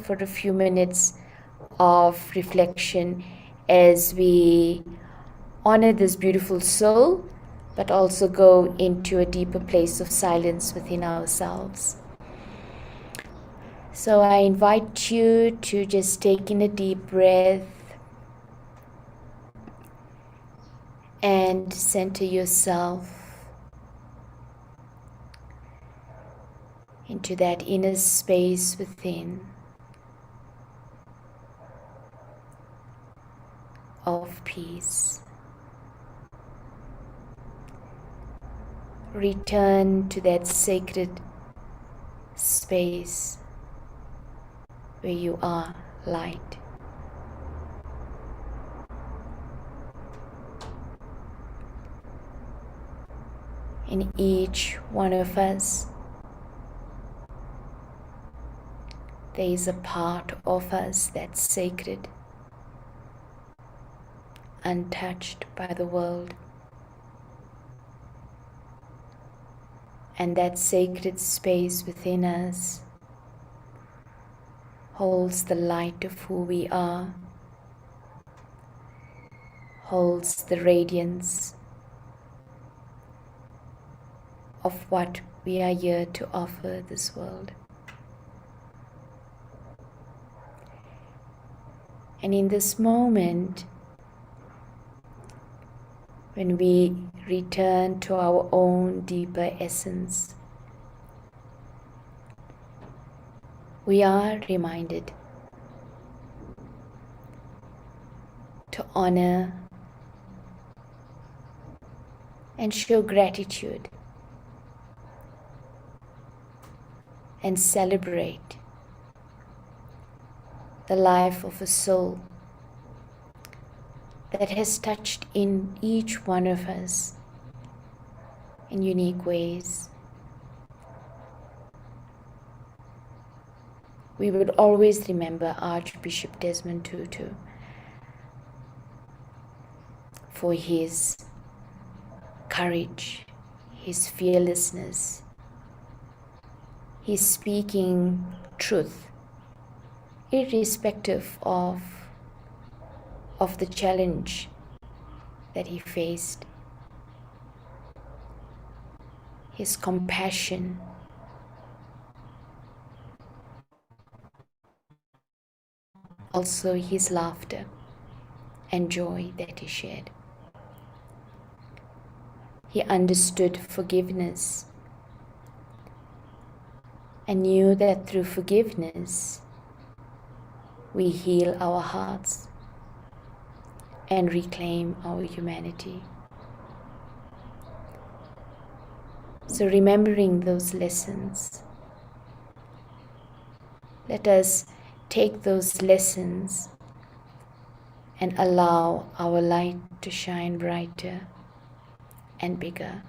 for a few minutes of reflection as we honor this beautiful soul, but also go into a deeper place of silence within ourselves. So I invite you to just take in a deep breath and center yourself into that inner space within of peace. Return to that sacred space where you are light. In each one of us, there is a part of us that's sacred, untouched by the world. And that sacred space within us holds the light of who we are, holds the radiance of what we are here to offer this world. And in this moment, when we return to our own deeper essence, we are reminded to honor and show gratitude and celebrate the life of a soul that has touched in each one of us in unique ways. We would always remember Archbishop Desmond Tutu for his courage, his fearlessness, his speaking truth, irrespective of the challenge that he faced, his compassion, also his laughter and joy that he shared. He understood forgiveness and knew that through forgiveness we heal our hearts and reclaim our humanity. So remembering those lessons, let us take those lessons and allow our light to shine brighter and bigger.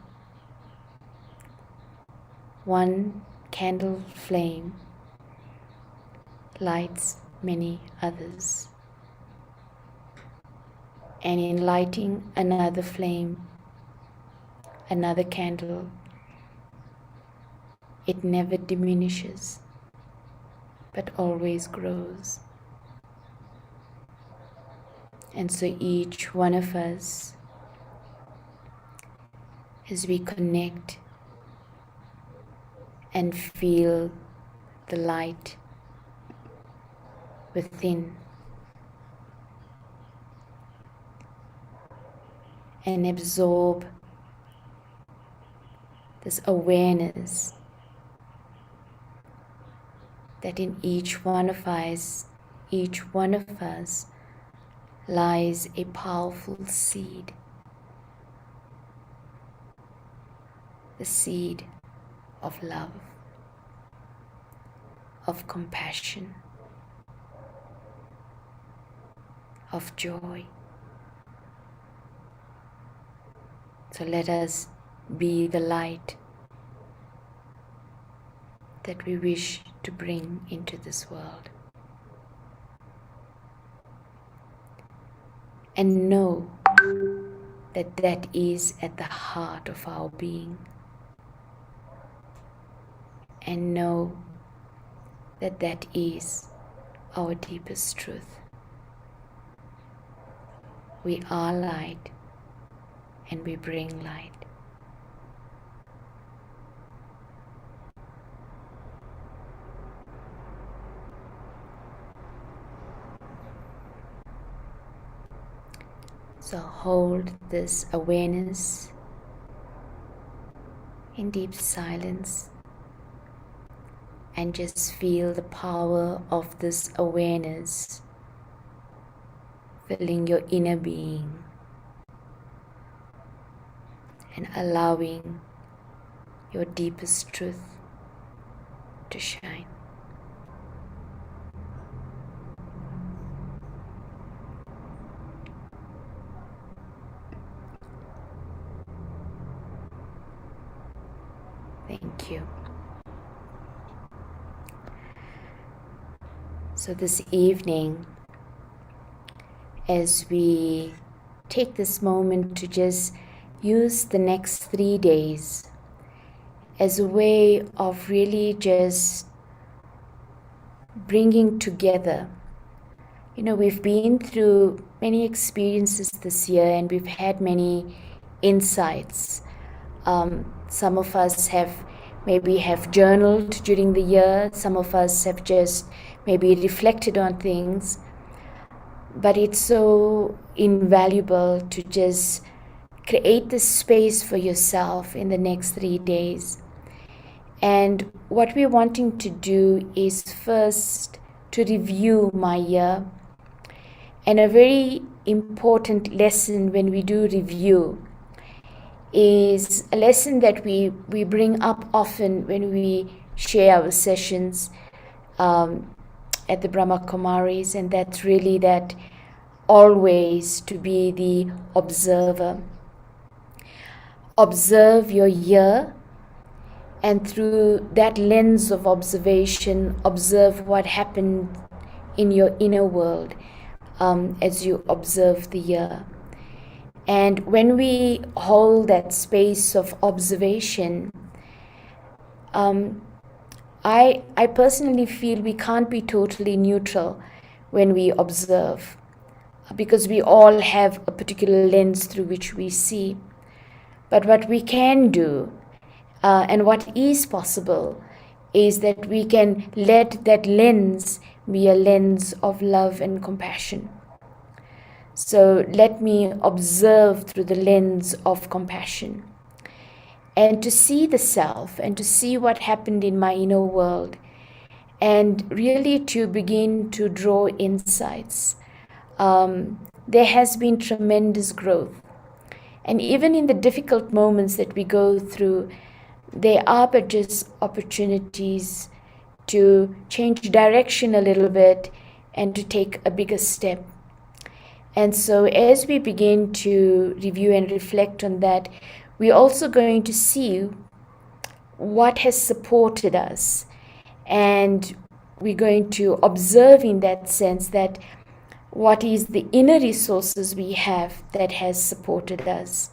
One candle flame lights many others. And in lighting another flame, another candle, it never diminishes, but always grows. And so each one of us, as we connect and feel the light within, and absorb this awareness that in each one of us lies a powerful seed, the seed of love, of compassion, of joy. So let us be the light that we wish to bring into this world. And know that that is at the heart of our being. And know that that is our deepest truth. We are light, and we bring light. So hold this awareness in deep silence and just feel the power of this awareness filling your inner being and allowing your deepest truth to shine. Thank you. So this evening, as we take this moment to just use the next 3 days as a way of really just bringing together. We've been through many experiences this year and we've had many insights. Some of us have journaled during the year. Some of us have just maybe reflected on things. But it's so invaluable to just create this space for yourself in the next 3 days. And what we're wanting to do is first to review my year. And a very important lesson when we do review is a lesson that we bring up often when we share our sessions at the Brahma Kumaris, and that's really that always to be the observer. Observe your year, and through that lens of observation, observe what happened in your inner world as you observe the year. And when we hold that space of observation, I personally feel we can't be totally neutral when we observe, because we all have a particular lens through which we see. But what we can do, and what is possible, is that we can let that lens be a lens of love and compassion. So let me observe through the lens of compassion, and to see the self and to see what happened in my inner world, and really to begin to draw insights. There has been tremendous growth. And even in the difficult moments that we go through, they are but just opportunities to change direction a little bit and to take a bigger step. And so as we begin to review and reflect on that, we're also going to see what has supported us. And we're going to observe in that sense that what is the inner resources we have that has supported us.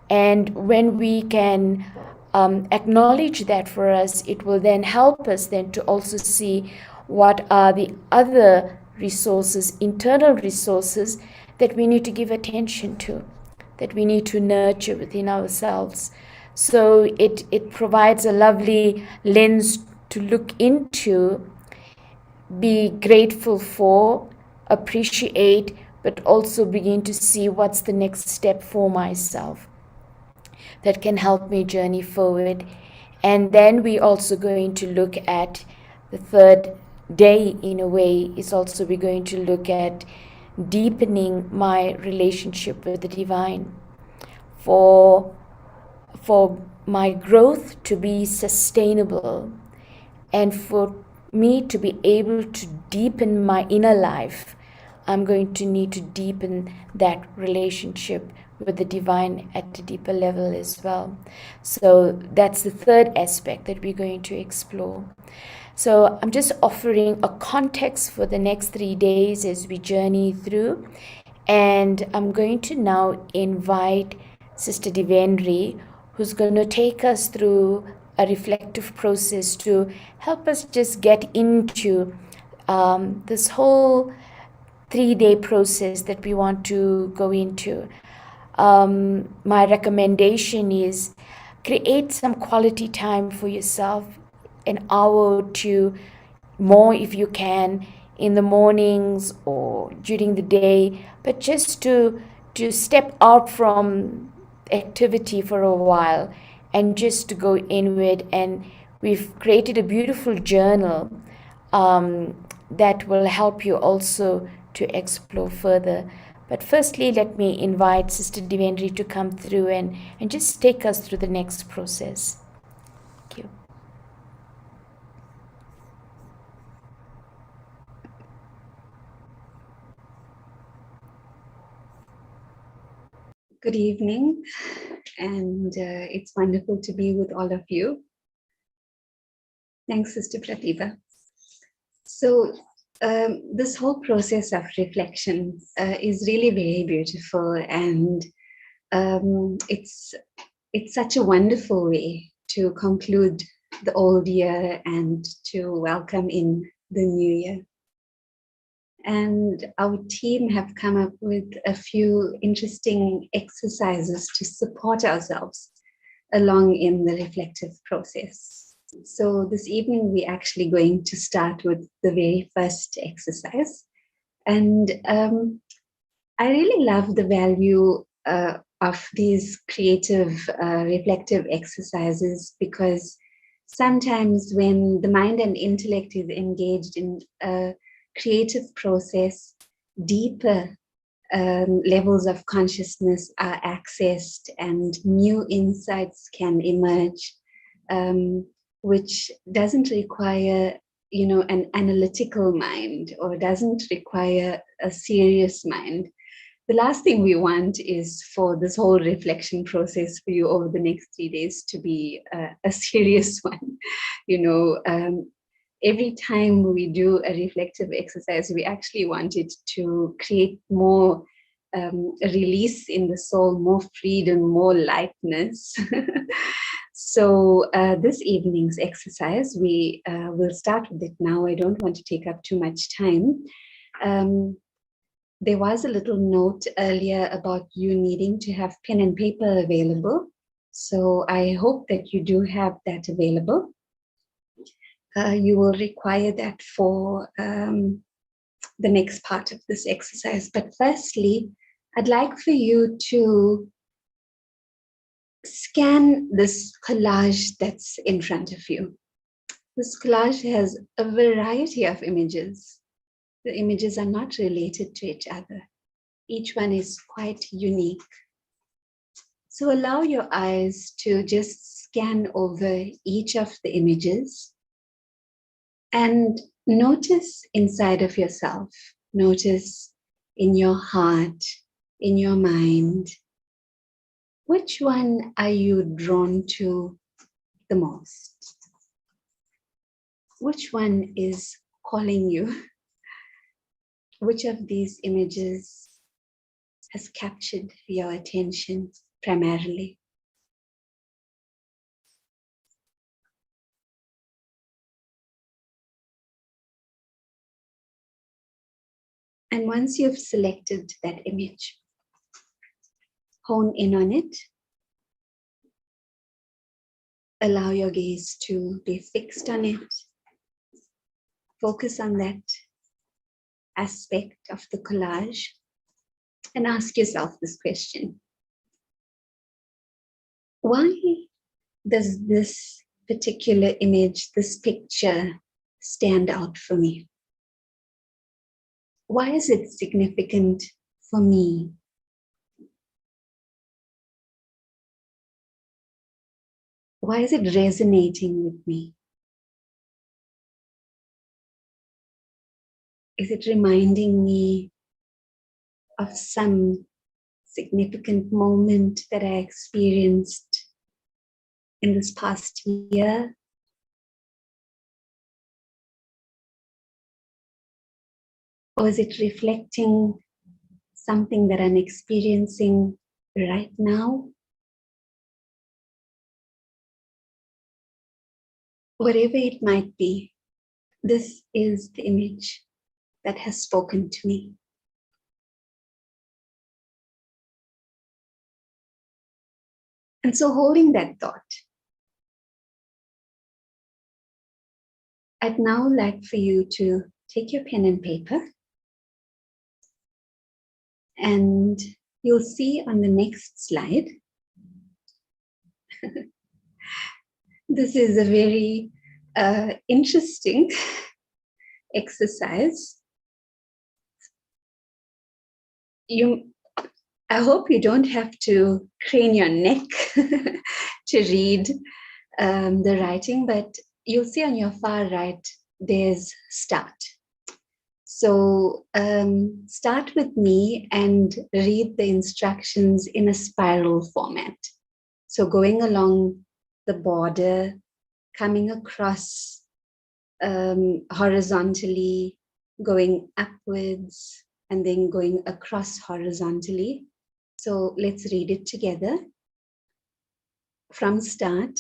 And when we can acknowledge that for us, it will then help us then to also see what are the other resources, internal resources, that we need to give attention to, that we need to nurture within ourselves. So it provides a lovely lens to look into, be grateful for, appreciate, but also begin to see what's the next step for myself that can help me journey forward. And then we're also going to look at the third day, in a way, is also we're going to look at deepening my relationship with the divine, for my growth to be sustainable, and for me to be able to deepen my inner life. I'm going to need to deepen that relationship with the divine at a deeper level as well. So that's the third aspect that we're going to explore. So I'm just offering a context for the next 3 days as we journey through. And I'm going to now invite Sister Devendri, who's going to take us through a reflective process to help us just get into this whole 3-day process that we want to go into, my recommendation is create some quality time for yourself, an hour or two more if you can, in the mornings or during the day, but just to step out from activity for a while and just to go inward. And we've created a beautiful journal that will help you also to explore further. But firstly, let me invite Sister Devendri to come through and just take us through the next process. Thank you. Good evening, and it's wonderful to be with all of you. Thanks, Sister Pratibha. So this whole process of reflection is really very beautiful, and it's such a wonderful way to conclude the old year and to welcome in the new year. And our team have come up with a few interesting exercises to support ourselves along in the reflective process. So this evening, we're actually going to start with the very first exercise. And I really love the value of these creative, reflective exercises, because sometimes when the mind and intellect is engaged in a creative process, deeper levels of consciousness are accessed and new insights can emerge, which doesn't require, an analytical mind, or doesn't require a serious mind. The last thing we want is for this whole reflection process for you over the next 3 days to be a serious one. Every time we do a reflective exercise, we actually want it to create more release in the soul, more freedom, more lightness. So this evening's exercise, we will start with it now. I don't want to take up too much time. There was a little note earlier about you needing to have pen and paper available. So I hope that you do have that available. You will require that for the next part of this exercise. But firstly, I'd like for you to scan this collage that's in front of you. This collage has a variety of images. The images are not related to each other. Each one is quite unique. So allow your eyes to just scan over each of the images and notice inside of yourself. Notice in your heart, in your mind, which one are you drawn to the most? Which one is calling you? Which of these images has captured your attention primarily? And once you've selected that image, hone in on it. Allow your gaze to be fixed on it. Focus on that aspect of the collage and ask yourself this question. Why does this particular image, this picture, stand out for me? Why is it significant for me? Why is it resonating with me? Is it reminding me of some significant moment that I experienced in this past year? Or is it reflecting something that I'm experiencing right now? Whatever it might be, this is the image that has spoken to me. And so holding that thought, I'd now like for you to take your pen and paper, and you'll see on the next slide, this is a very interesting exercise. I hope you don't have to crane your neck to read the writing, but you'll see on your far right, there's start. So start with me and read the instructions in a spiral format. So going along the border, coming across horizontally, going upwards, and then going across horizontally. So let's read it together. From start,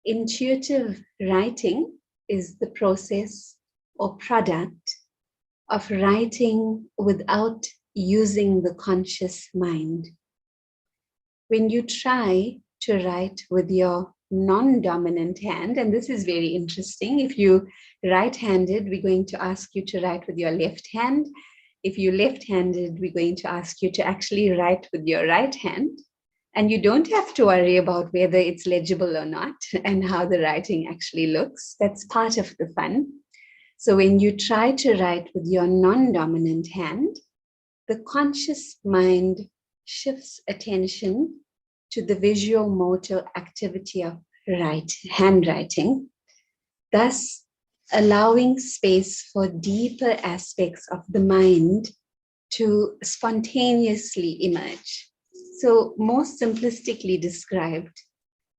intuitive writing is the process or product of writing without using the conscious mind. When you try to write with your non-dominant hand, and this is very interesting. If you right-handed, we're going to ask you to write with your left hand. If you're left-handed, we're going to ask you to actually write with your right hand. And you don't have to worry about whether it's legible or not and how the writing actually looks. That's part of the fun. So when you try to write with your non-dominant hand, the conscious mind shifts attention to the visual motor activity of handwriting, thus allowing space for deeper aspects of the mind to spontaneously emerge. So most simplistically described,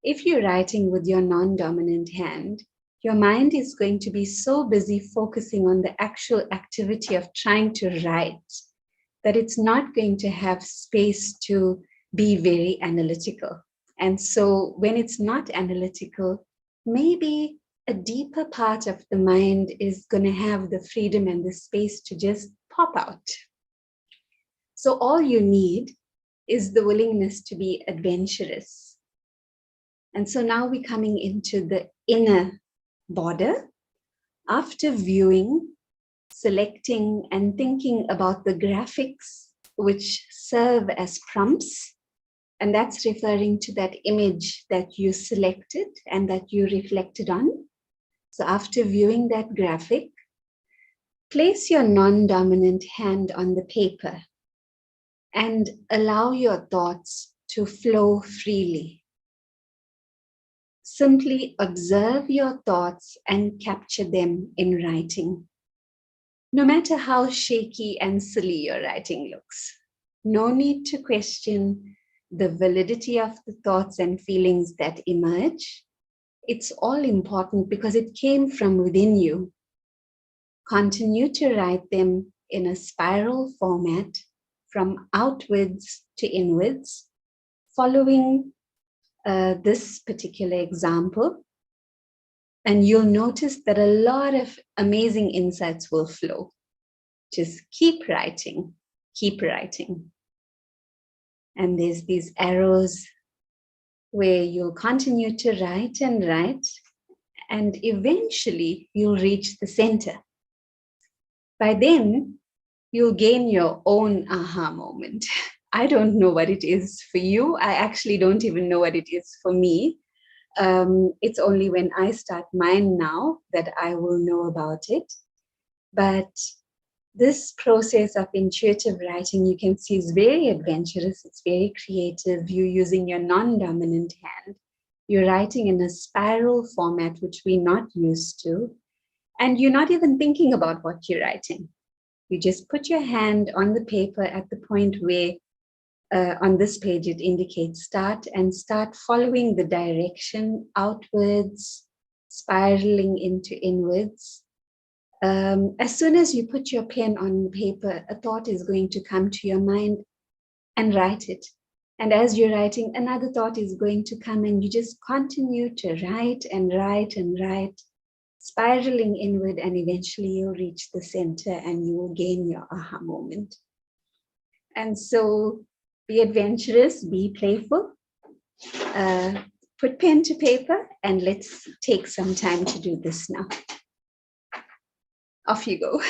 if you're writing with your non-dominant hand, your mind is going to be so busy focusing on the actual activity of trying to write that it's not going to have space to be very analytical. And so when it's not analytical, maybe a deeper part of the mind is going to have the freedom and the space to just pop out. So all you need is the willingness to be adventurous. And so now we're coming into the inner border. After viewing, selecting, and thinking about the graphics which serve as prompts, and that's referring to that image that you selected and that you reflected on. So after viewing that graphic, place your non-dominant hand on the paper and allow your thoughts to flow freely. Simply observe your thoughts and capture them in writing. No matter how shaky and silly your writing looks, no need to question the validity of the thoughts and feelings that emerge. It's all important because it came from within you. Continue to write them in a spiral format from outwards to inwards, following this particular example. And you'll notice that a lot of amazing insights will flow. Just keep writing, keep writing. And there's these arrows where you'll continue to write and write, and eventually you'll reach the center. By then, you'll gain your own aha moment. I don't know what it is for you. I actually don't even know what it is for me. It's only when I start mine now that I will know about it. But this process of intuitive writing, you can see, is very adventurous. It's very creative. You're using your non-dominant hand. You're writing in a spiral format, which we're not used to. And you're not even thinking about what you're writing. You just put your hand on the paper at the point where on this page it indicates start, and start following the direction outwards, spiraling into inwards. As soon as you put your pen on paper, a thought is going to come to your mind, and write it. And as you're writing, another thought is going to come, and you just continue to write and write and write, spiraling inward, and eventually you'll reach the center and you will gain your aha moment. And so be adventurous, be playful, put pen to paper, and let's take some time to do this now. Off you go.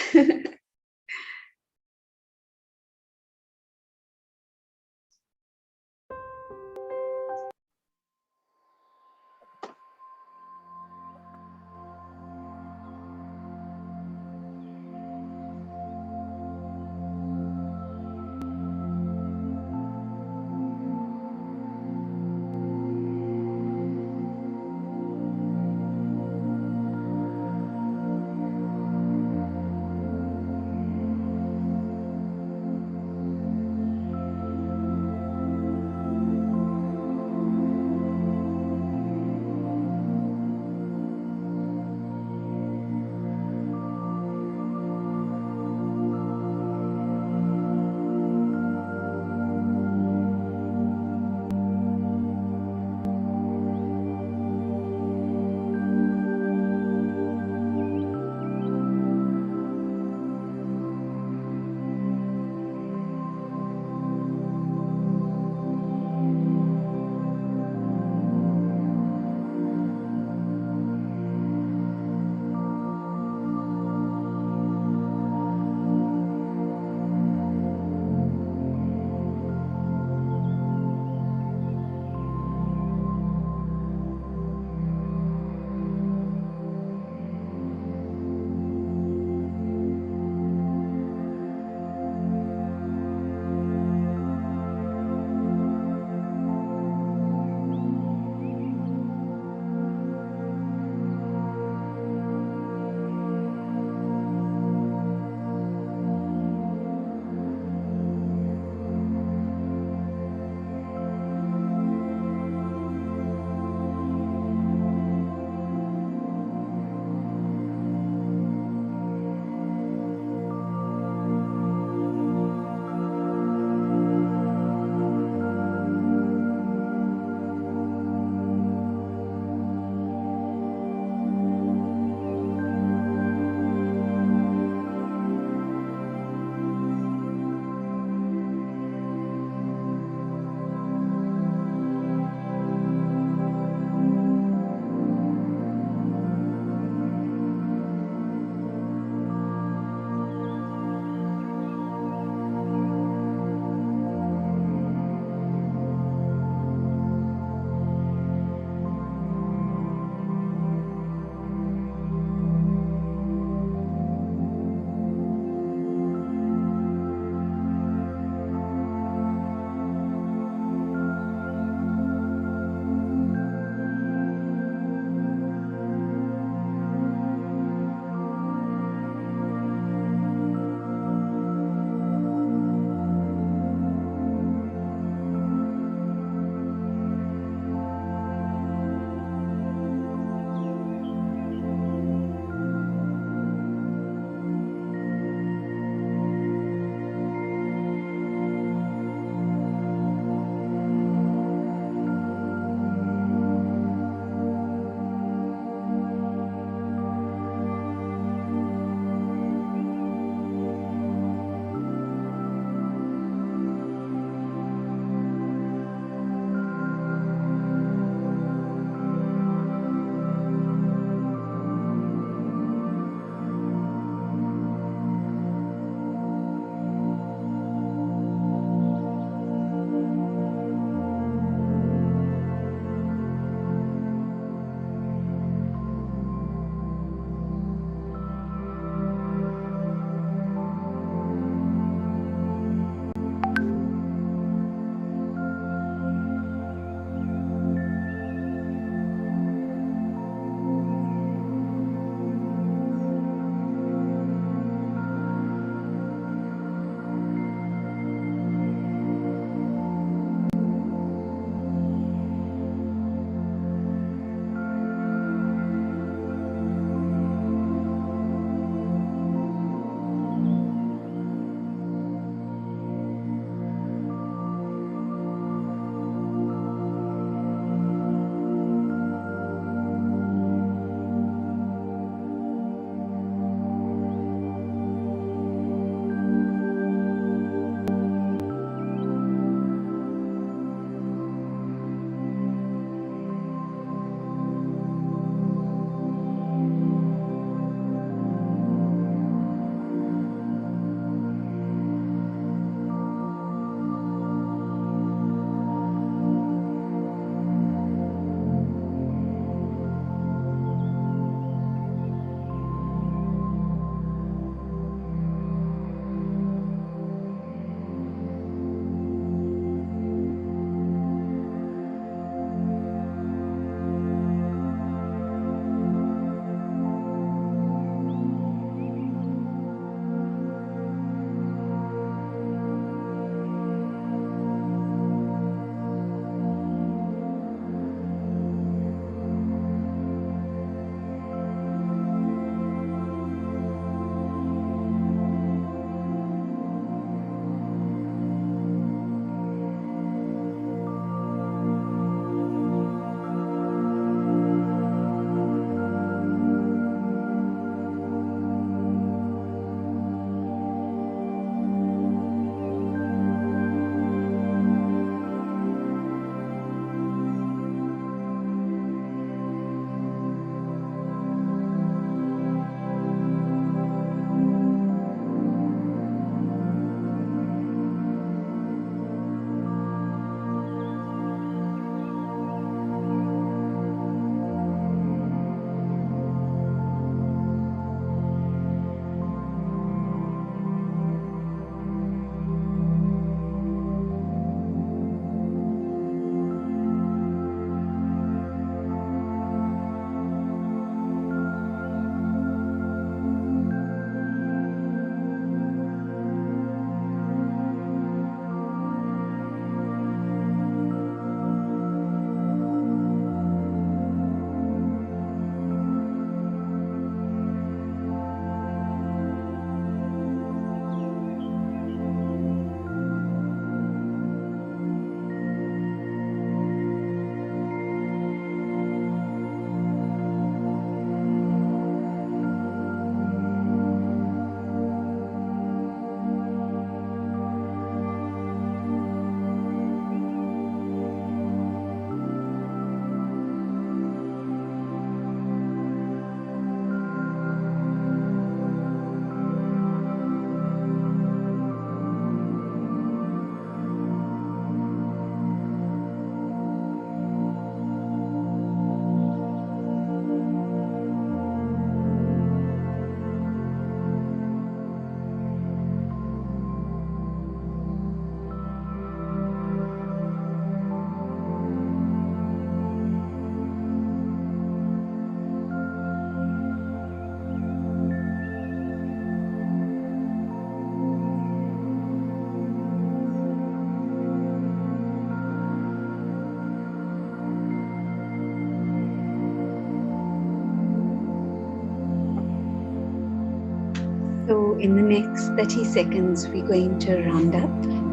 in the next 30 seconds, we're going to round up.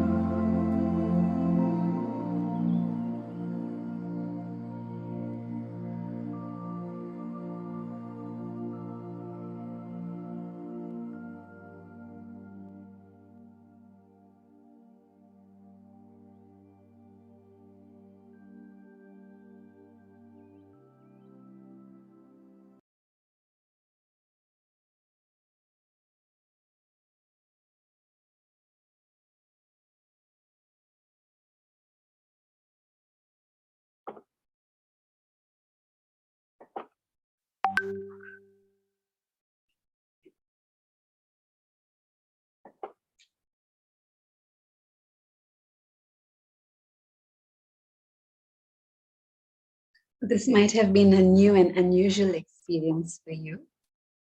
This might have been a new and unusual experience for you,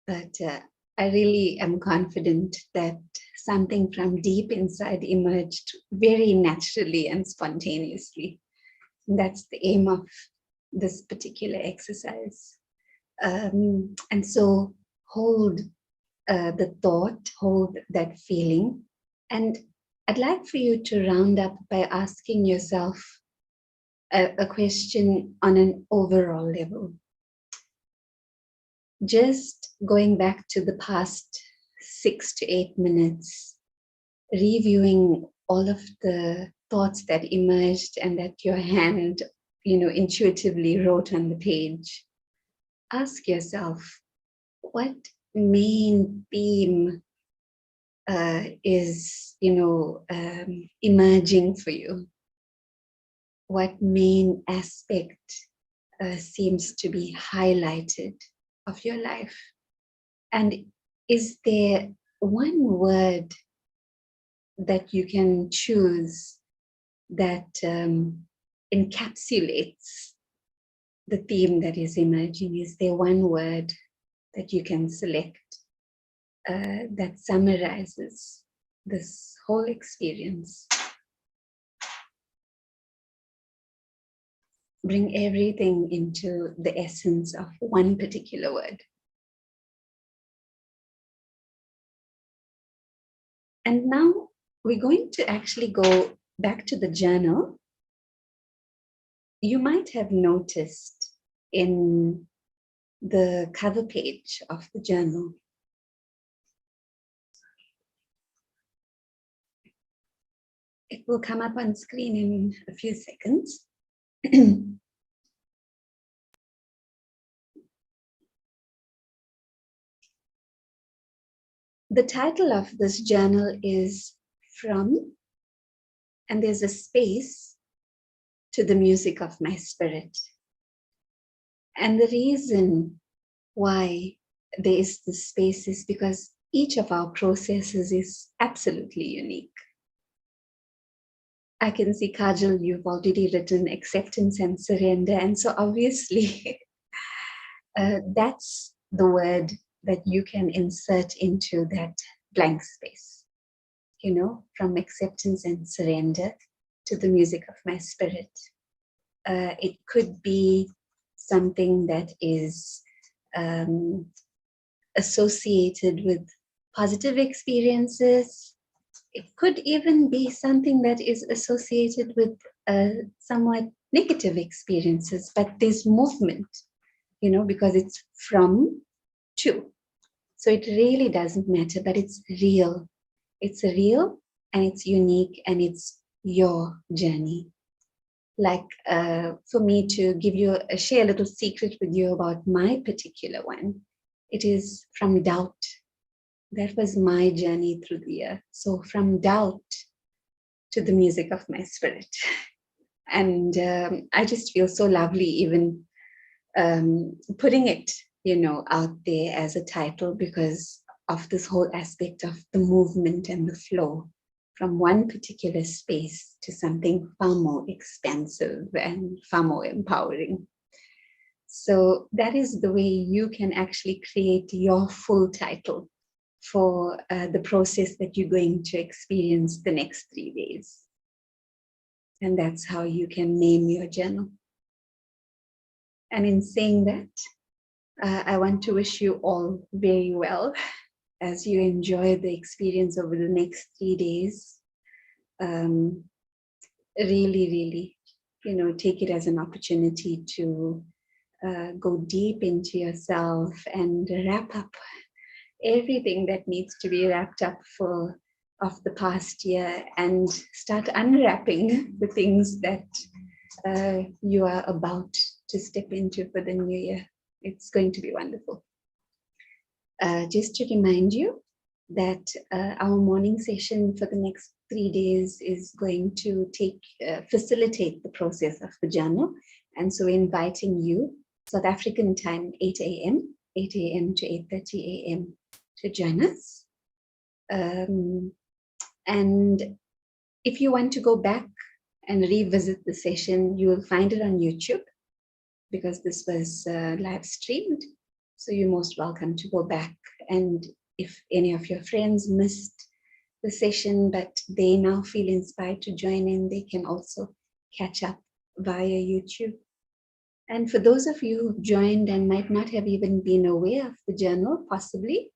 but I really am confident that something from deep inside emerged very naturally and spontaneously. That's the aim of this particular exercise. And so hold the thought, hold that feeling. And I'd like for you to round up by asking yourself a question on an overall level. Just going back to the past 6 to 8 minutes, reviewing all of the thoughts that emerged and that your hand, intuitively wrote on the page. Ask yourself, what main theme is, emerging for you? What main aspect seems to be highlighted of your life? And is there one word that you can choose that encapsulates the theme that is emerging? Is there one word that you can select that summarizes this whole experience? Bring everything into the essence of one particular word. And now we're going to actually go back to the journal. You might have noticed in the cover page of the journal, it will come up on screen in a few seconds. The title of this journal is From, and there's a space, to the music of my spirit. And the reason why there is this space is because each of our processes is absolutely unique. I can see, Kajal, you've already written acceptance and surrender. And so obviously, that's the word that you can insert into that blank space, from acceptance and surrender to the music of my spirit. It could be something that is associated with positive experiences. It could even be something that is associated with somewhat negative experiences, but there's movement, because it's from to. So it really doesn't matter, but it's real. It's real and it's unique and it's your journey. Like for me to share a little secret with you about my particular one, it is from doubt. That was my journey through the year. So from doubt to the music of my spirit. And I just feel so lovely even putting it, out there as a title, because of this whole aspect of the movement and the flow from one particular space to something far more expansive and far more empowering. So that is the way you can actually create your full title for the process that you're going to experience the next 3 days. And that's how you can name your journal. And in saying that, I want to wish you all very well. as you enjoy the experience over the next 3 days, really, take it as an opportunity to go deep into yourself and wrap up everything that needs to be wrapped up of the past year, and start unwrapping the things that you are about to step into for the new year. It's going to be wonderful. Just to remind you that our morning session for the next 3 days is going to facilitate the process of the journal. And so inviting you, South African time, 8 a.m. to 8:30 a.m. to join us. And if you want to go back and revisit the session, you will find it on YouTube, because this was live streamed. So you're most welcome to go back. And if any of your friends missed the session, but they now feel inspired to join in, they can also catch up via YouTube. And for those of you who've joined and might not have even been aware of the journal, possibly,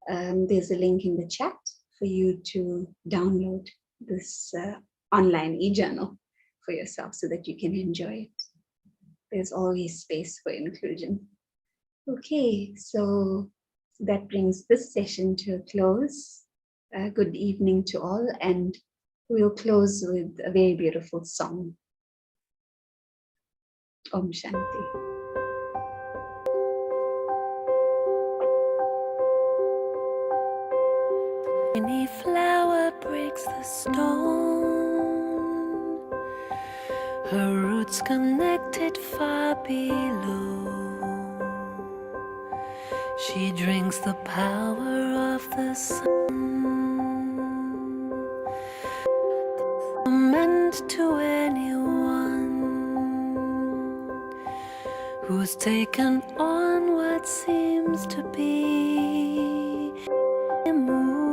there's a link in the chat for you to download this online e-journal for yourself so that you can enjoy it. There's always space for inclusion. Okay, so that brings this session to a close. Good evening to all, and we'll close with a very beautiful song. Om Shanti. Any flower breaks the stone, her roots connected far below. She drinks the power of the sun, meant to anyone who's taken on what seems to be immovable,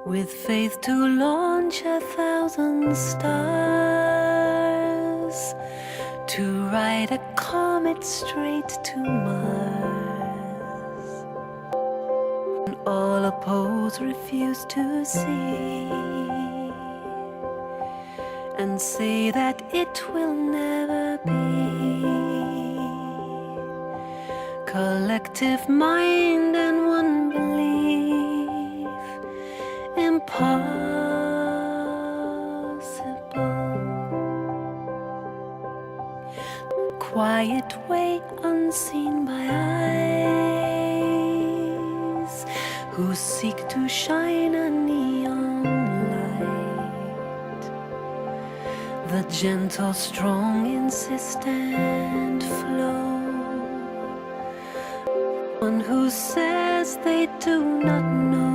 with faith to launch 1,000 stars, to ride a comet straight to Mars, and all opposed refuse to see, and say that it will never be. Collective mind and one belief, impossible. Quiet way unseen by eyes, who seek to shine a neon light. The gentle, strong, insistent flow. One who says they do not know,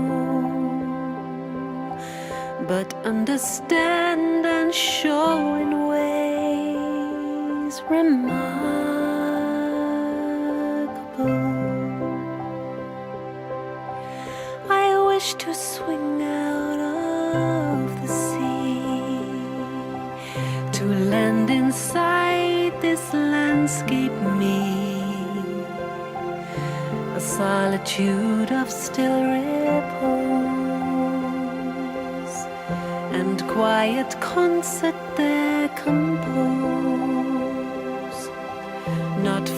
but understand and show in ways remarkable. I wish to swing out of the sea, to land inside this landscape me, a solitude of still ripples, and quiet concert there compose, not